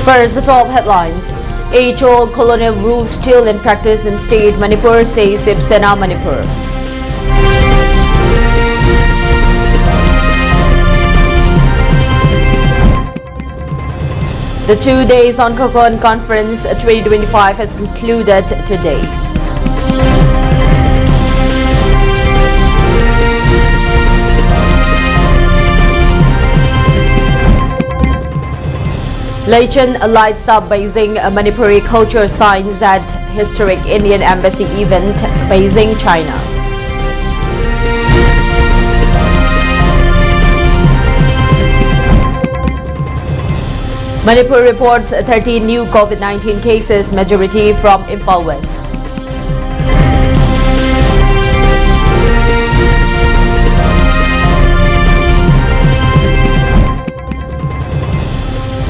First, the top headlines. Age-old colonial rule still in practice in state Manipur, says Shiv Sena Manipur. The 2 days on Kokon Conference 2025 has concluded today. Legend lights up Beijing Manipuri culture signs at historic Indian Embassy event, Beijing, China. Manipur reports 13 new COVID-19 cases, majority from Imphal West.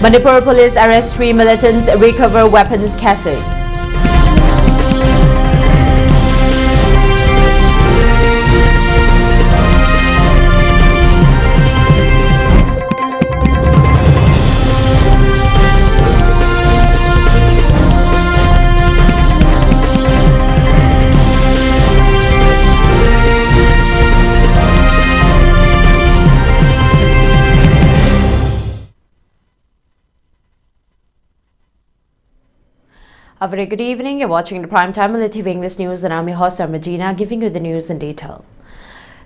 Manipur police arrest 3 militants, recover weapons cache. A very good evening. You're watching the Primetime ELITETV English News and I'm your host, Ragina, giving you the news in detail.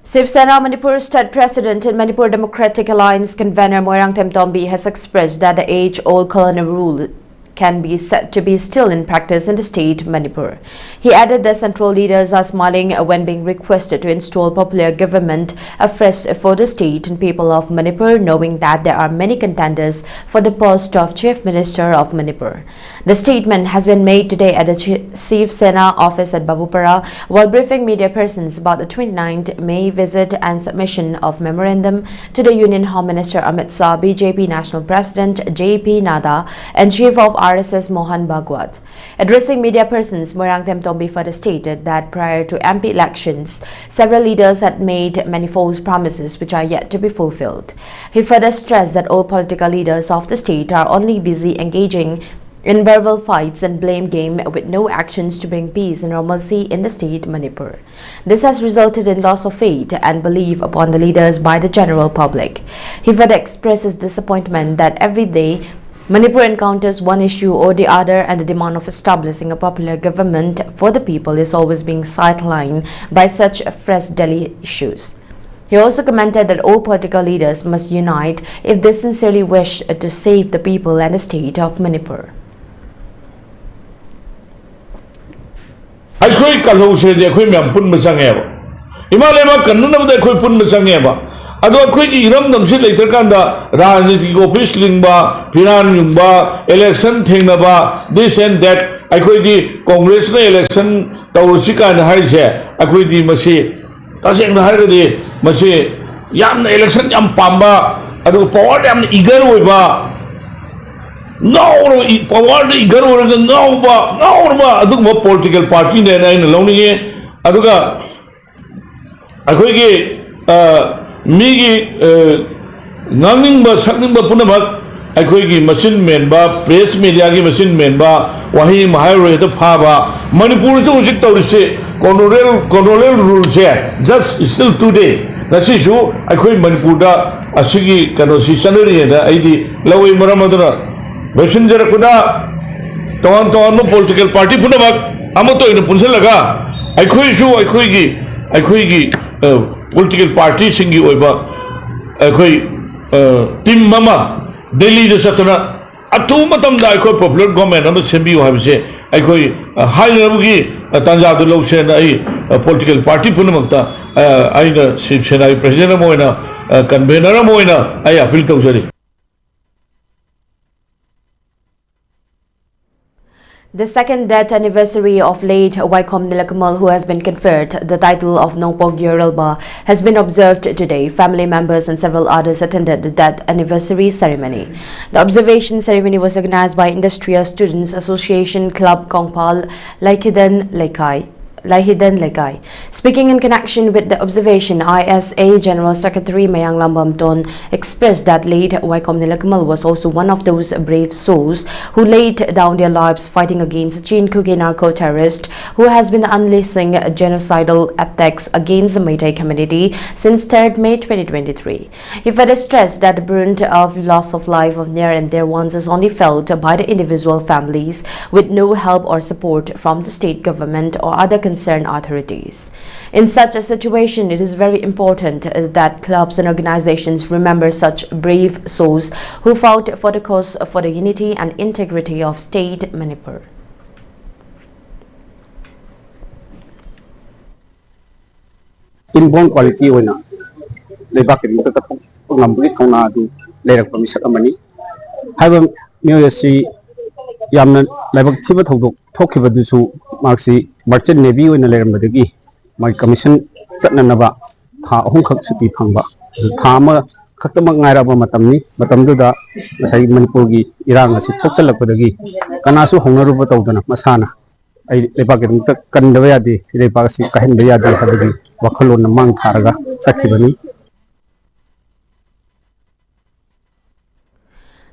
Shiv Sena Manipur State President and Manipur Democratic Alliance convener Moirang Temtombi has expressed that the age-old colonial rule can be said to be still in practice in the state Manipur. He added that central leaders are smiling when being requested to install popular government afresh for the state and people of Manipur, knowing that there are many contenders for the post of Chief Minister of Manipur. The statement has been made today at the Shiv Sena office at Babupara while briefing media persons about the 29th May visit and submission of memorandum to the Union Home Minister Amit Shah, BJP National President JP Nada and Chief of RSS Mohan Bhagwat. Addressing media persons, Moirang Temtombi further stated that prior to MP elections, several leaders had made many false promises which are yet to be fulfilled. He further stressed that all political leaders of the state are only busy engaging in verbal fights and blame game with no actions to bring peace and normalcy in the state Manipur. This has resulted in loss of faith and belief upon the leaders by the general public. He further expresses disappointment that every day Manipur encounters one issue or the other and the demand of establishing a popular government for the people is always being sidelined by such fresh daily issues. He also commented that all political leaders must unite if they sincerely wish to save the people and the state of Manipur. Ado akhoi ki iram namsi later kanda rajniti office lingba piran yungba election thengna ba this and that akhoi di congress na election tawrusi kan harise akhoi di masi taseng na harga di masi yam election yam pamba ado power yam eager oiba no power eager oiga no ba adu mo political party ne na lawni aduga akhoi ki Migi Nanging ba Sakning ba Punamak, Akoigi machine member, press media machine member, Wahi Mahiro the Pava, Manipur to say, Colonel rules here, just still today. That's issue, I could Manipuda, Asigi, Kanosi, Sanari, and ID, Lawi Maramadra, Messenger Kuda, Tawan political party Punamak, Amato in the Punsalaga, I could political party singi oiba akoi team mama Delhi de satana atu matam da akoi popular government am sembi habise akoi high level gi tanja du lo se na political party punamakta aina Shiv Sena president moina convener moina ai appeal tawjari. The second death anniversary of late Waikom Nilakamal, who has been conferred the title of Nongpog Yorulba, has been observed today. Family members and several others attended the death anniversary ceremony. The observation ceremony was organized by Industrial Students Association Club Kongpal Laikidan Laikai. Lahidan Legai. Speaking in connection with the observation, ISA General Secretary Mayang Lambamton expressed that late Waikom Nilakamal was also one of those brave souls who laid down their lives fighting against Chin Kuki narco-terrorist who has been unleashing genocidal attacks against the Meitei community since 3rd May 2023. He further stressed that the brunt of loss of life of near and dear ones is only felt by the individual families with no help or support from the state government or other concerned authorities. In such a situation, it is very important that clubs and organizations remember such brave souls who fought for the cause for the unity and integrity of state Manipur. Inborn quality wena lebak ring ta thok ngambri thona du lerak pamisak amani haiba myoyasi yamna lebak thiba thodok thokhiba du su marksi merchant navy wena leram badagi mai commission chatnanaba tha ahum khak suti phangba tha ma khaktama ngairaba matamni matamdu da sai manipur gi irang asi thokchalakpadagi kanasu hongnaruba tawdana masana ai lebak ring ta kandaba yadi lebak si kahin ba yadi habagi wakhalon mang tharaga sakhibani.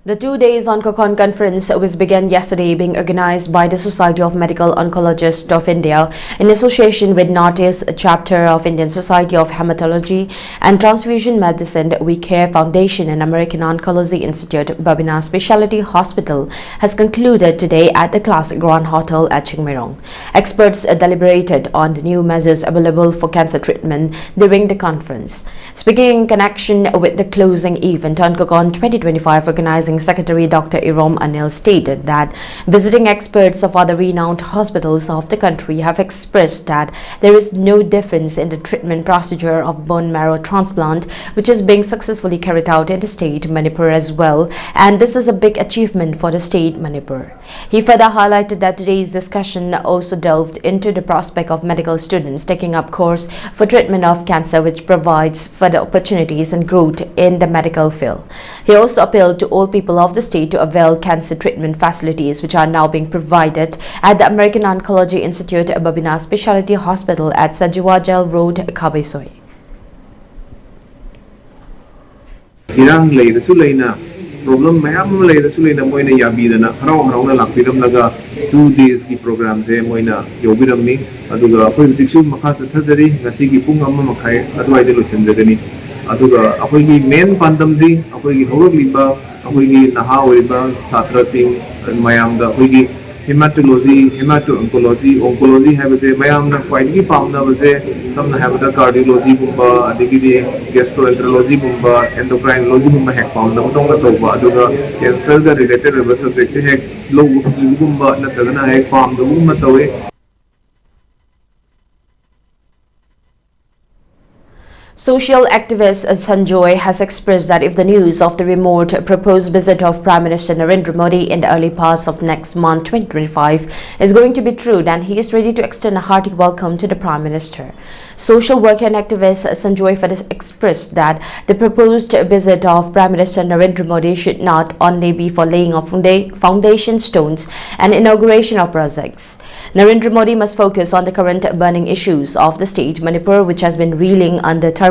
The 2 days Oncocon conference, which began yesterday, being organized by the Society of Medical Oncologists of India in association with Northeast Chapter of Indian Society of Hematology and Transfusion Medicine, We Care Foundation and American Oncology Institute, Babina Specialty Hospital, has concluded today at the Classic Grand Hotel at Chingmirong. Experts deliberated on the new measures available for cancer treatment during the conference. Speaking in connection with the closing event, Oncocon 2025 organizing Secretary Dr. Irom Anil stated that visiting experts of other renowned hospitals of the country have expressed that there is no difference in the treatment procedure of bone marrow transplant, which is being successfully carried out in the state Manipur as well, and this is a big achievement for the state Manipur. He further highlighted that today's discussion also delved into the prospect of medical students taking up course for treatment of cancer, which provides further opportunities and growth in the medical field. He also appealed to all people of the state to avail cancer treatment facilities which are now being provided at the American Oncology Institute Babina Specialty Hospital at Sajiwajal Road, Kabesoi. Irang lay rasu layna problem mayam lay rasu layna moina yabidana harau na lakpidam laga 2 days ki program se moina yobiram ni aduga apoi tiksu makha sathajari ngasi ki pung amma makhai adwai de losenjagani aduga apoi ki main pandam di apoi ki horok liba apoi ki naha oiba satra sing mayam da apoi ki hematology oncology have se mayam na quite ki pamna base some have the cardiology gumba adigi gastroenterology gumba endocrinology gumba hek pamna tong na to ba aduga cancer ga related subject hek low gumba na tagana hek pamna gumba tawe. Social activist Sanjoy has expressed that if the news of the remote proposed visit of Prime Minister Narendra Modi in the early parts of next month 2025 is going to be true, then he is ready to extend a hearty welcome to the Prime Minister. Social worker and activist Sanjoy further expressed that the proposed visit of Prime Minister Narendra Modi should not only be for laying of foundation stones and inauguration of projects. Narendra Modi must focus on the current burning issues of the state Manipur, which has been reeling under turmoil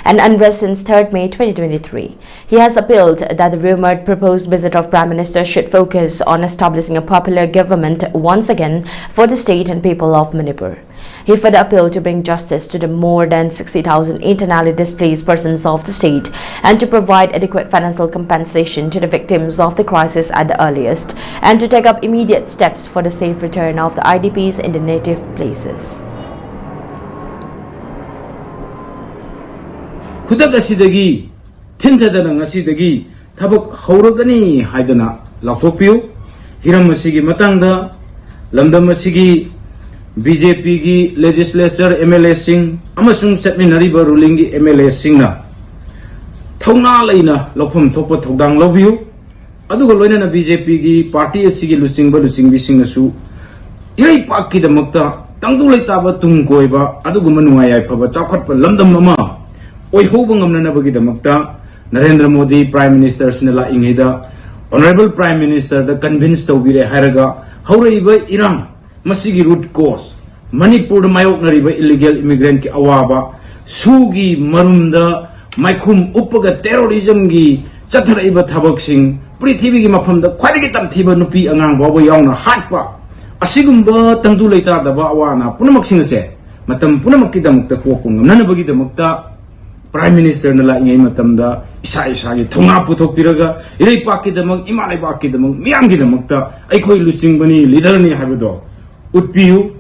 and unrest since 3rd May 2023. He has appealed that the rumored proposed visit of Prime Minister should focus on establishing a popular government once again for the state and people of Manipur. He further appealed to bring justice to the more than 60,000 internally displaced persons of the state and to provide adequate financial compensation to the victims of the crisis at the earliest and to take up immediate steps for the safe return of the IDPs in the native places. Kudak asidagi tintadana ngasidagi tabak hauragani haidana laktopiu hiram masigi matangda lamdam masigi BJP gi legislature MLA sing amasung chatminariba ruling gi MLA sing na thongna leina lokhom thokpa thodang lobiu aduga loina BJP gi party asigi lusing bising asu irei pak ki damakta tangdu leitaba tungkoiba aduga manuai ai phaba chakhatpa lamdam mama oi hobang amna nabagi damakta Narendra Modi Prime Minister snela ingida Honorable Prime Minister da convince to bire haraga haureiba irang masigi root cause Manipur mayoknariba illegal immigrant ki awaba sugi marumda maikhum upaga terrorism gi chatharaiba thabaksing prithvi gi mafamda khwaidagi tamthiba nupi angang bawa yauna hatpa asigumba tangdu leita daba awana punamaksing se matam punamakki damukta khopung nanabagi damukta Prime Minister nala ingay matamda isa gi thonga puthok piraga irei pakki damag imalai pakki damag miyam gi damukta aikoi luching bani leader ni habado utpiu.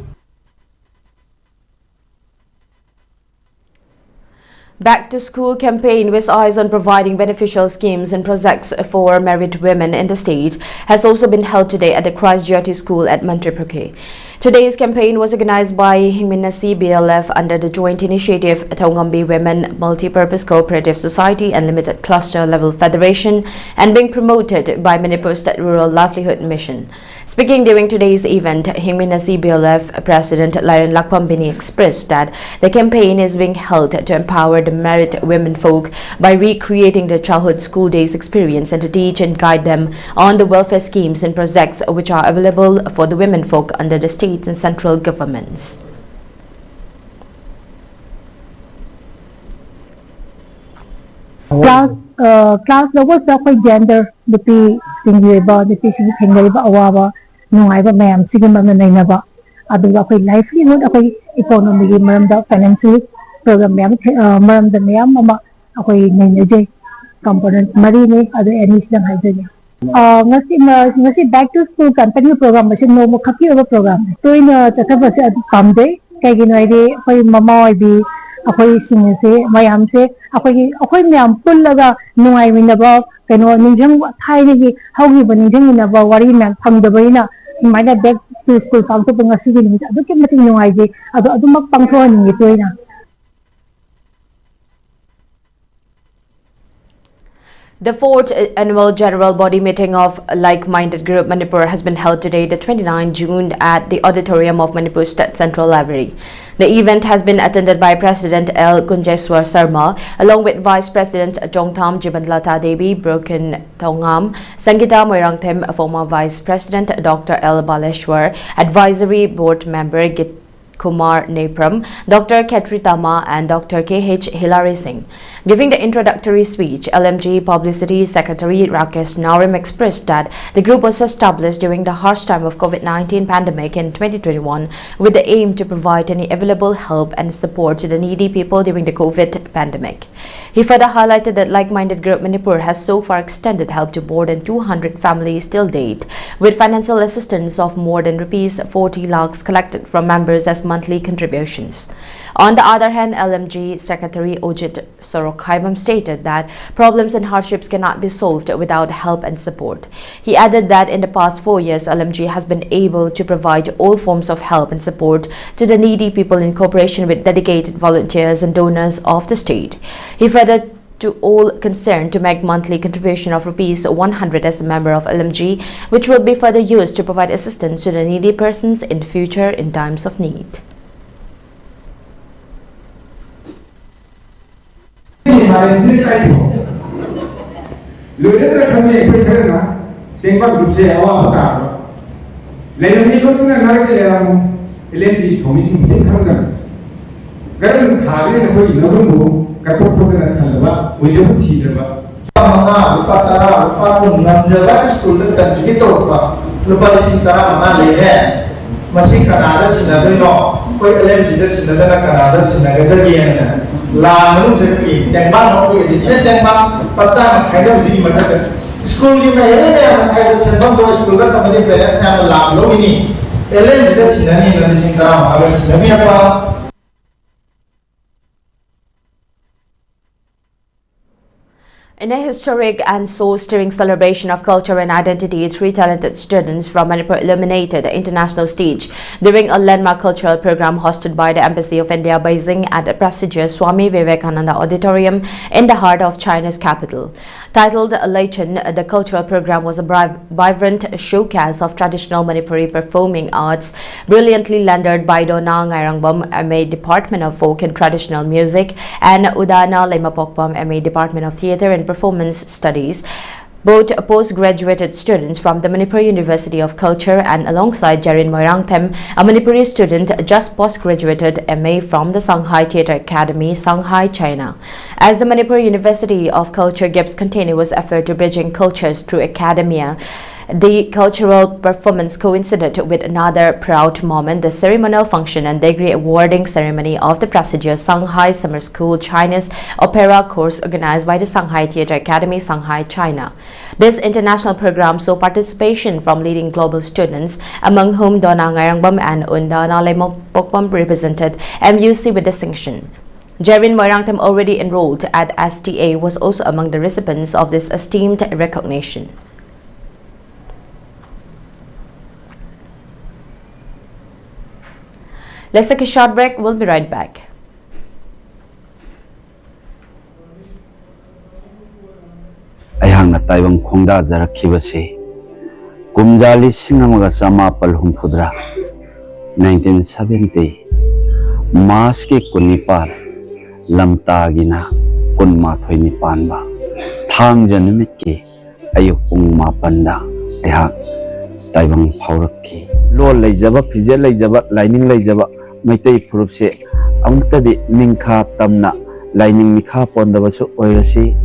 Back to School campaign with eyes on providing beneficial schemes and projects for married women in the state has also been held today at the Christchurch School at Manipur. Today's campaign was organized by Hingminasi BLF under the joint initiative Taungambi Women Multi-Purpose Cooperative Society and Limited Cluster Level Federation and being promoted by Manipur State Rural Livelihood Mission. Speaking during today's event, Hingminasi BLF President Lairan Lakpambini expressed that the campaign is being held to empower the married women folk by recreating their childhood school days experience and to teach and guide them on the welfare schemes and projects which are available for the women folk under the state and central governments. Class levels of gender the singular the patient awaba nungaiba ma'am sigma nainaba aduga livelihood economy maramda financial program maram the ma'am mama nainajay component marine other admission hydrogen. Ngasi back to school continue program machine no khaki over program to in chathabase kam de kai gi noi de khoi mama oi bi akhoi sing se mayam se akhoi myam pullaga nungai winaba kano ninjang thai gi haugi ba ninjang winaba wari na phamdabaina maina back to school pang to ngasi gi ni adu ke mati nungai gi adu mak pangtho ni toina. The 4th annual General Body Meeting of Like-Minded Group Manipur has been held today, the 29th June, at the auditorium of Manipur State Central Library. The event has been attended by President L. Kunjeswar Sarma, along with Vice President Jongtham Jibandlata Devi, Broken Thongam, Sangita Moirangthem, former Vice President Dr. L. Baleshwar, Advisory Board Member Git Kumar Nepram, Dr. Ketri Tama and Dr. K.H. Hilary Singh. Giving the introductory speech, LMG Publicity Secretary Rakesh Narim expressed that the group was established during the harsh time of COVID-19 pandemic in 2021 with the aim to provide any available help and support to the needy people during the COVID pandemic. He further highlighted that Like-Minded Group Manipur has so far extended help to more than 200 families till date, with financial assistance of more than rupees 40 lakhs collected from members as monthly contributions. On the other hand, LMG Secretary Ojit Sorokhaibam stated that problems and hardships cannot be solved without help and support. He added that in the past 4 years, LMG has been able to provide all forms of help and support to the needy people in cooperation with dedicated volunteers and donors of the state. He further to all concerned to make monthly contribution of rupees 100 as a member of LMG, which will be further used to provide assistance to the needy persons in the future in times of need. Masih Kanada sinadoi no, koi LMG da sinadana Kanada sinagada giyana. La menung sepi, tembang no ki edisi tembang patsa kaida uji mata. School ni mai ya kaida sembang do school da kamadi parents na la lo ini. LMG da sinani na singkara agar sinami apa. In a historic and soul-stirring celebration of culture and identity, 3 talented students from Manipur illuminated the international stage during a landmark cultural program hosted by the Embassy of India Beijing at the prestigious Swami Vivekananda Auditorium in the heart of China's capital. Titled ELITETV, the cultural program was a vibrant showcase of traditional Manipuri performing arts, brilliantly rendered by Dona Ngairangbam, MA Department of Folk and Traditional Music, and Udana Lemapokpam, MA Department of Theatre and Performance Studies. Both postgraduate students from the Manipur University of Culture and alongside Jarin Moirangthem, a Manipuri student just postgraduated MA from the Shanghai Theatre Academy, Shanghai, China. As the Manipur University of Culture gives continuous effort to bridging cultures through academia, the cultural performance coincided with another proud moment, the ceremonial function and degree awarding ceremony of the prestigious Shanghai Summer School Chinese Opera course organized by the Shanghai Theatre Academy, Shanghai, China. This international program saw participation from leading global students, among whom Donna Ngairangbam and Undana Lemokpokpam represented MUC with distinction. Jarin Moirangthem, already enrolled at STA, was also among the recipients of this esteemed recognition. Let's take a short break. We'll be right back. Ayang natayang khongda jarakibasi kumjali singamaga samapal humphudra 1970 maski kunipal lamtagina kunmathoi nipan ba thangja numikki ayuk pung mapanda ayang tayang phaurakki lo leijaba phije leijaba lining leijaba maitai phurupse amtadi mingkha tamna lining mikha pondabasu oirasi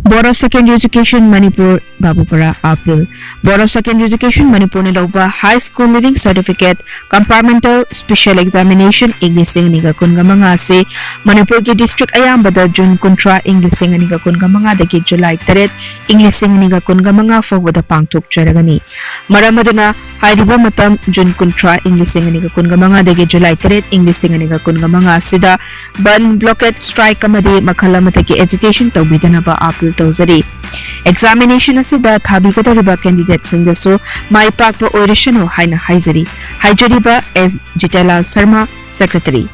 Board of Secondary Education Manipur Babupara Apil. Board of Secondary Education Manipur Niloba High School Leaving Certificate Compartmental Special Examination English Niga Kungamanga se Manipur ki District Ayambada June Kuntra English Niga Kungamanga dagi July 3 English Niga Kungamanga Fogwada Pangtuk Charagani. Maramadana Haidiba Matam June Kuntra English Niga Kungamanga dagi July 3 English Niga Kungamanga Sida Ban Blockade Strike Kamadi Makalamataki Education Tawbidanaba Apil Tawzari. Examination asida thabigotariba candidate singdaso mai pakpa oirishano haina haizari. Haijariba as Jitalal Sharma, Secretary.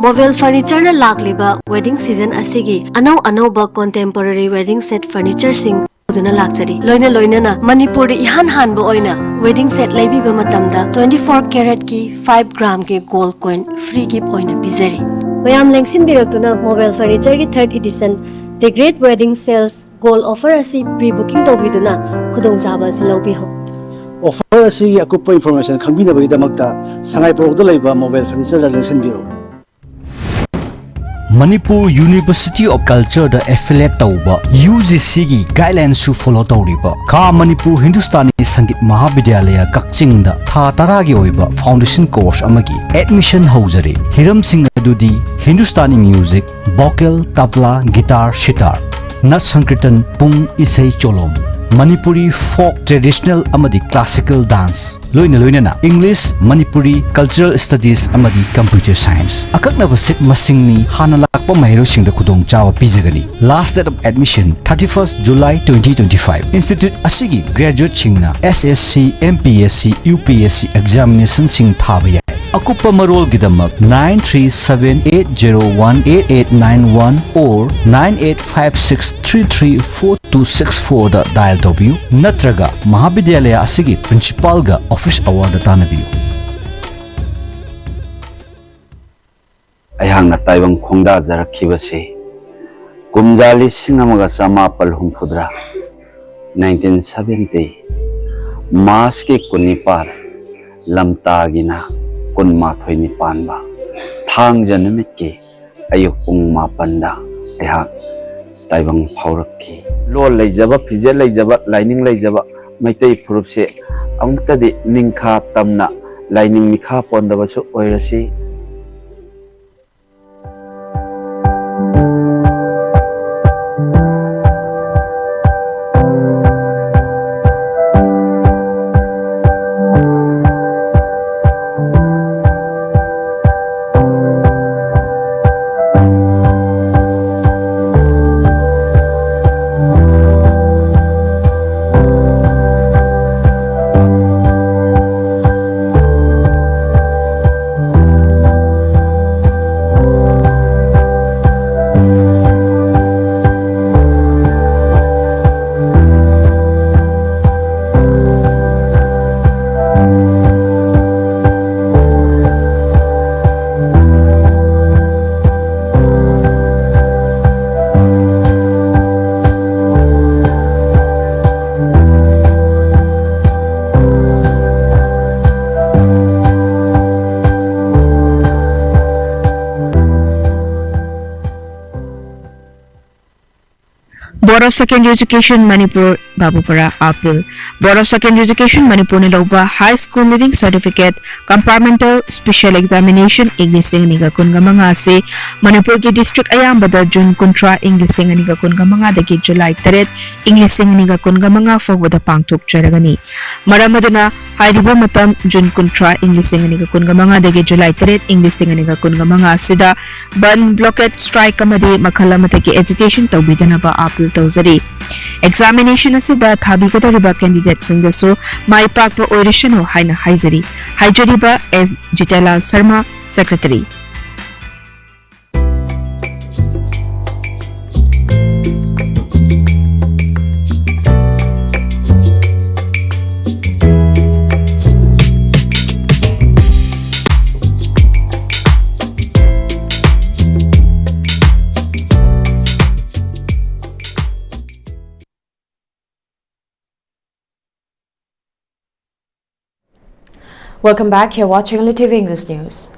Mobile furniture na lagliba wedding season asigi anau contemporary wedding set furniture sing uduna lakchari loina na Manipur ihan hanba oina wedding set laibiba matamda 24 karat ki 5 gram ke gold coin free gift oina bizari mayam lengsin biraktuna mobile furniture ki 3rd edition the great wedding sales gold offer asi pre-booking tawbiduna khudong chaba silobi ho offer asi akupa information khambina bagidamagta sangai product laiba mobile furniture la lengsin biro Manipur University of Culture da affiliate tauba UGC gi guidelines su follow tawriba ka Manipur Hindustani Sangit Mahavidyalaya Kakching da tha taragi oiba foundation course amagi admission haujare hiram sing adudi Hindustani music vocal tabla guitar sitar nat sankirtan pung isai cholom Manipuri folk traditional amadi classical dance loina na English Manipuri cultural studies amadi computer science akakna basit masingni hana lakpa mahiro singda kudong chawa pizagani last date of admission 31st July 2025 institute asigi graduate singna SSC MPSC UPSC examination sing thaba yai akupa marol gidamak 9378018891 or 98563343 264 da dial tobiu natraga Mahavidyalaya asigi principal ga office hour da tanabiu. Ayang na taibang khongda jarakibasi kumjali singamaga samapal humphudra 1970 Mas ke kunipar lamtagina kunmathoi nipanba thang janamit ke ayuk pung mapanda ayang taibang phaurakki lo leijaba phije leijaba lining leijaba maitai phurupse amtadi ningkha tamna lining mikha pondabasu oirasi Board of Secondary Education Manipur Babupara Appeal. Board of Secondary Education Manipur ne lauba High School Living Certificate Compartmental Special Examination English and Manipur se Manipur ki district ayambada June kuntra English and dagi July 3 English and fawada pangthok charagani. Maramadana hairiba matam June kuntra English and dagi July 3 English and sida ban blockade strike amadi makalamataki education tawbidanaba appeal tawzari. Examination asida thabigotariba candidate singdasu mai pakpa oirishano haina haizari. Haijariba as Jitelal Sharma, Secretary. Welcome back. You're watching ELITETV English News.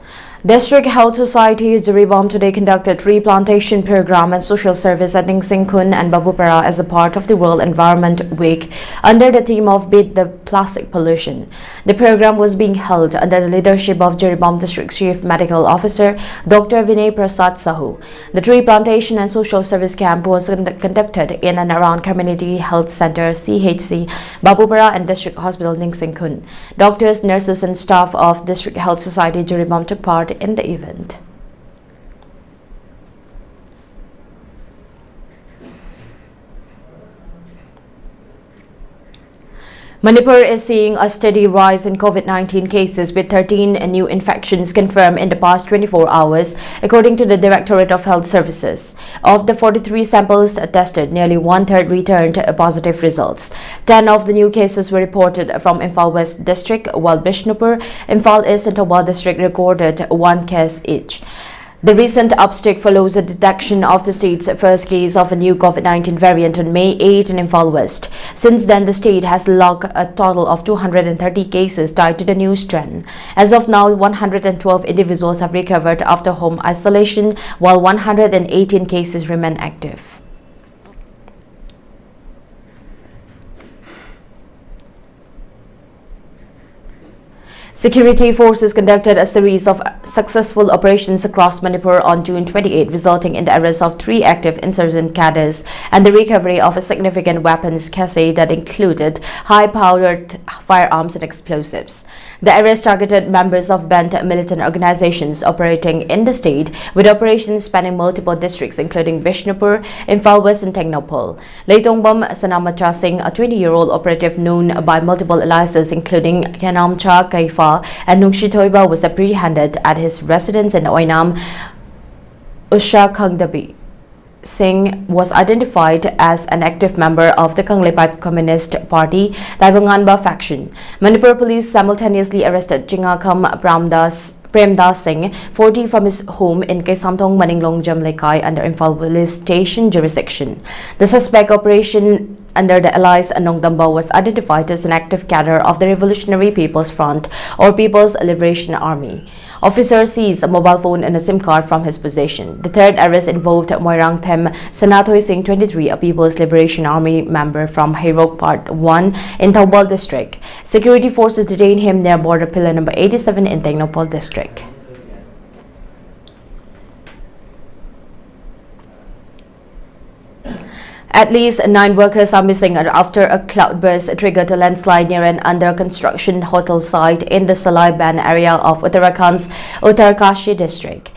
District Health Societies Jiribam today conducted tree plantation program and social service at Ningsingkun and Babupara as a part of the World Environment Week under the theme of Beat the Plastic Pollution. The program was being held under the leadership of Jiribam District Chief Medical Officer Dr. Vinay Prasad Sahu. The tree plantation and social service camp was conducted in and around Community Health Center CHC, Babupara and District Hospital Ningsingkun. Doctors, nurses and staff of District Health Society Jiribam took part in the event. Manipur is seeing a steady rise in COVID-19 cases with 13 new infections confirmed in the past 24 hours, according to the Directorate of Health Services. Of the 43 samples tested, nearly one-third returned positive results. 10 of the new cases were reported from Imphal West District, while Bishnupur, Imphal East and Tawal District recorded one case each. The recent uptick follows the detection of the state's first case of a new COVID-19 variant on May 8 in Imphal West. Since then, the state has logged a total of 230 cases tied to the new strain. As of now, 112 individuals have recovered after home isolation, while 118 cases remain active. Security forces conducted a series of successful operations across Manipur on June 28, resulting in the arrest of 3 active insurgent cadres and the recovery of a significant weapons cache that included high-powered firearms and explosives. The arrest targeted members of banned militant organizations operating in the state, with operations spanning multiple districts including Bishnupur, Imphal West and Tengnopol. Leitongbam Sanamacha Singh, a 20-year-old operative known by multiple aliases including Kyanamcha, Kaifa and Nungshitoiba, was apprehended at his residence in Oinam, Usha Khangdabi. Singh was identified as an active member of the Kangleipat Communist Party Taibanganba faction. Manipur police simultaneously arrested Chingakam Premdas Singh, 40, from his home in Kaisamthong, Maninglong, Jamlekai under Imphal Police Station jurisdiction. The suspect, operation under the alias Anongdamba, was identified as an active cadre of the Revolutionary People's Front or People's Liberation Army. Officer seized a mobile phone and a SIM card from his possession. The third arrest involved Moirang Them Sanatoy Singh, 23, a People's Liberation Army member from Hairok Part 1 in Taubal District. Security forces detained him near border pillar number 87 in Tengnopal District. At least 9 workers are missing after a cloudburst triggered a landslide near an under-construction hotel site in the Salai Ban area of Uttarakhand's Uttarkashi district.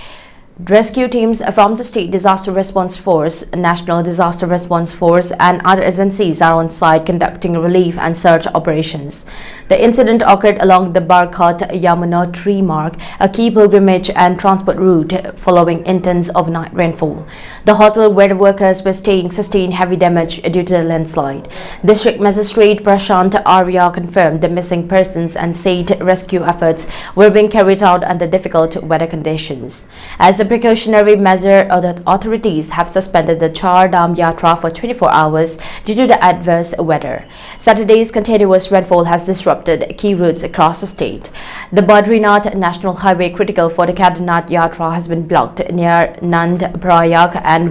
Rescue teams from the State Disaster Response Force, National Disaster Response Force and other agencies are on site conducting relief and search operations. The incident occurred along the Barkhat Yamuna Tree Mark, a key pilgrimage and transport route following intense overnight rainfall. The hotel where the workers were staying sustained heavy damage due to the landslide. District Magistrate Prashant Arya confirmed the missing persons and said rescue efforts were being carried out under difficult weather conditions. As a precautionary measure, the authorities have suspended the Char Dham Yatra for 24 hours due to the adverse weather. Saturday's continuous rainfall has disrupted key routes across the state. The Badrinath National Highway, critical for the Kedarnath Yatra, has been blocked near Nand Prayag and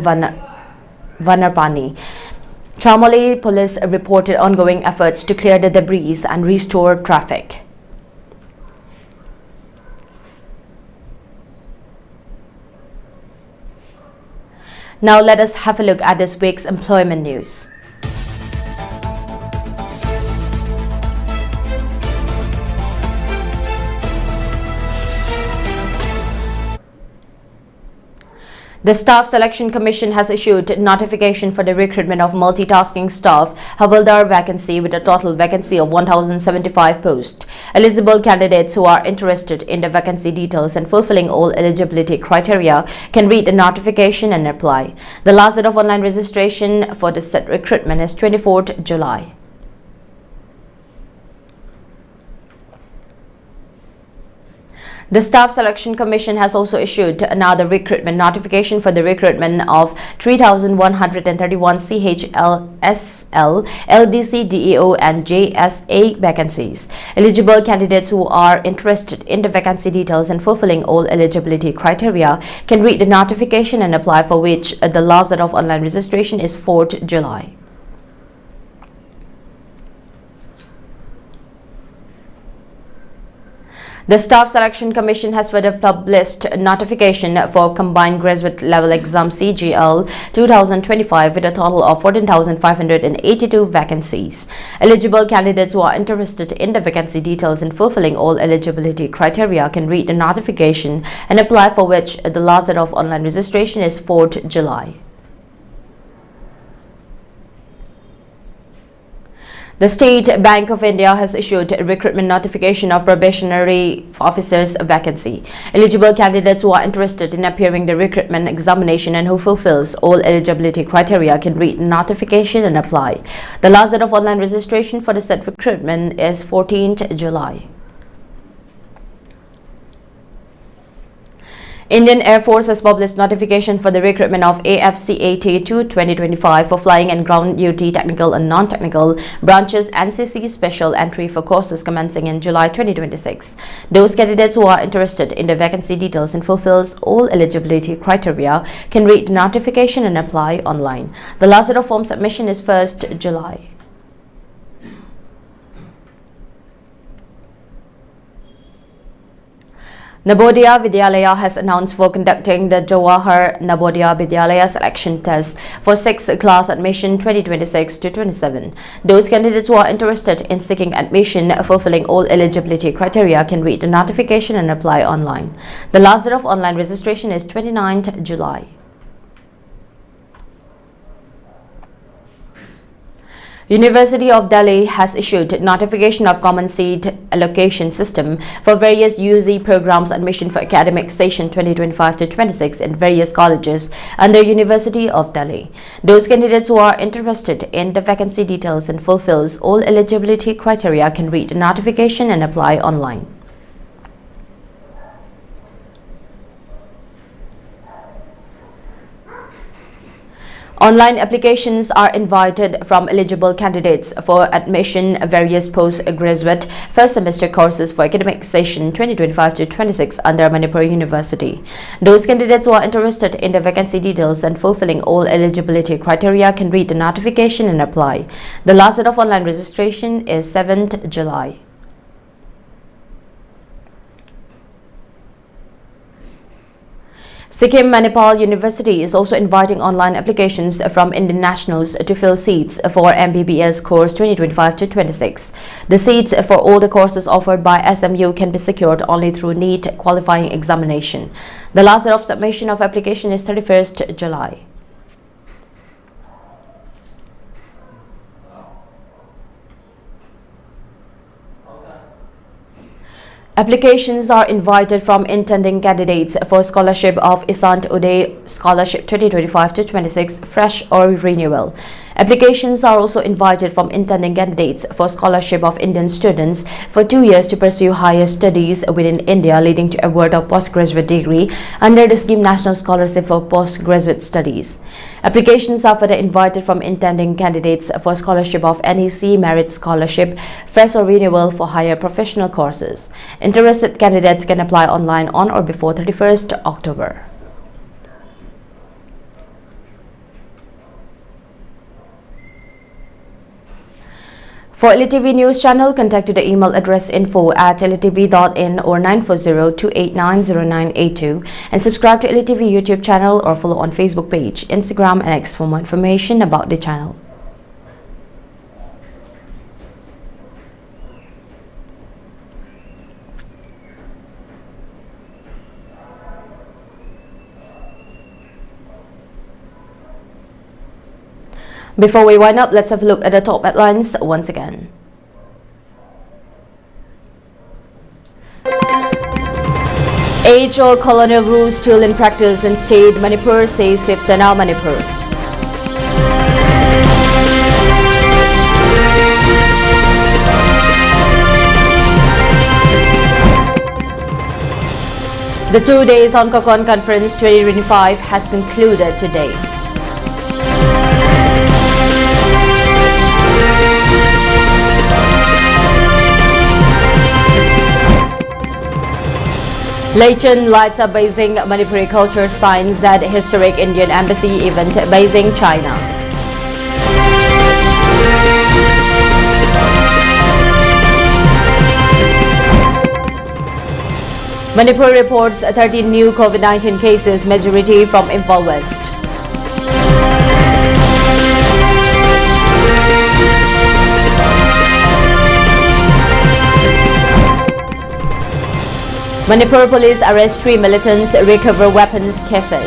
Vanarpani. Chamoli police reported ongoing efforts to clear the debris and restore traffic. Now let us have a look at this week's employment news. The Staff Selection Commission has issued notification for the recruitment of multitasking staff Havaldar vacancy with a total vacancy of 1,075 posts. Eligible candidates who are interested in the vacancy details and fulfilling all eligibility criteria can read the notification and apply. The last date of online registration for the said recruitment is 24th July. The Staff Selection Commission has also issued another recruitment notification for the recruitment of 3,131 CHL, SL, LDC, DEO and JSA vacancies. Eligible candidates who are interested in the vacancy details and fulfilling all eligibility criteria can read the notification and apply, for which the last date of online registration is 4th July. The Staff Selection Commission has further published notification for Combined Graduate Level Exam CGL 2025 with a total of 14,582 vacancies. Eligible candidates who are interested in the vacancy details and fulfilling all eligibility criteria can read the notification and apply, for which the last date of online registration is 4th July. The State Bank of India has issued a recruitment notification of probationary officers vacancy. Eligible candidates who are interested in appearing the recruitment examination and who fulfills all eligibility criteria can read notification and apply. The last date of online registration for the said recruitment is 14th July. Indian Air Force has published notification for the recruitment of AFCAT 2 2025 for flying and ground duty technical and non-technical branches NCC special entry for courses commencing in July 2026. Those candidates who are interested in the vacancy details and fulfills all eligibility criteria can read the notification and apply online. The last date of form submission is 1st July. Navodaya Vidyalaya has announced for conducting the Jawahar Navodaya Vidyalaya selection test for 6th class admission 2026-27. Those candidates who are interested in seeking admission fulfilling all eligibility criteria can read the notification and apply online. The last date of online registration is 29th July. University of Delhi has issued notification of common seat allocation system for various UZ programs admission for academic session 2025-26 in various colleges under University of Delhi. Those candidates who are interested in the vacancy details and fulfills all eligibility criteria can read the notification and apply online. Online applications are invited from eligible candidates for admission various postgraduate first semester courses for academic session 2025-26 under Manipur University. Those candidates who are interested in the vacancy details and fulfilling all eligibility criteria can read the notification and apply. The last date of online registration is 7th July. Sikkim Manipur University is also inviting online applications from Indian nationals to fill seats for MBBS course 2025-26. The seats for all the courses offered by SMU can be secured only through NEET qualifying examination. The last date of submission of application is 31st July. Applications are invited from intending candidates for scholarship of Isant Uday Scholarship 2025-26 fresh or renewal. Applications are also invited from intending candidates for scholarship of Indian students for 2 years to pursue higher studies within India leading to award of postgraduate degree under the scheme National Scholarship for Postgraduate Studies. Applications are further invited from intending candidates for scholarship of NEC Merit Scholarship, fresh or renewal for higher professional courses. Interested candidates can apply online on or before 31st October. For ELITETV News Channel, contact to the email address info@elitv.in or 940-289-0982 and subscribe to ELITETV YouTube channel or follow on Facebook page, Instagram and X for more information about the channel. Before we wind up, let's have a look at the top headlines once again. Age-old colonial rules still in practice in state Manipur, says Shiv Sena Manipur. The 2 days on Kokon Conference 2025 has concluded today. Leichen lights up Beijing Manipuri Culture Signs at Historic Indian Embassy event, Beijing, China. Manipur reports 13 new COVID-19 cases, majority from Imphal West. Manipur police arrest 3 militants, recover weapons cases.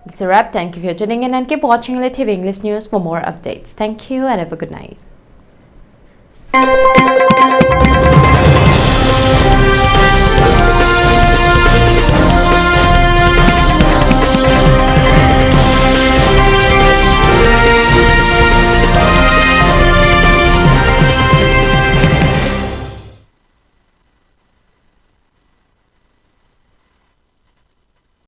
That's a wrap. Thank you for tuning in and keep watching ELITETV English News for more updates. Thank you and have a good night.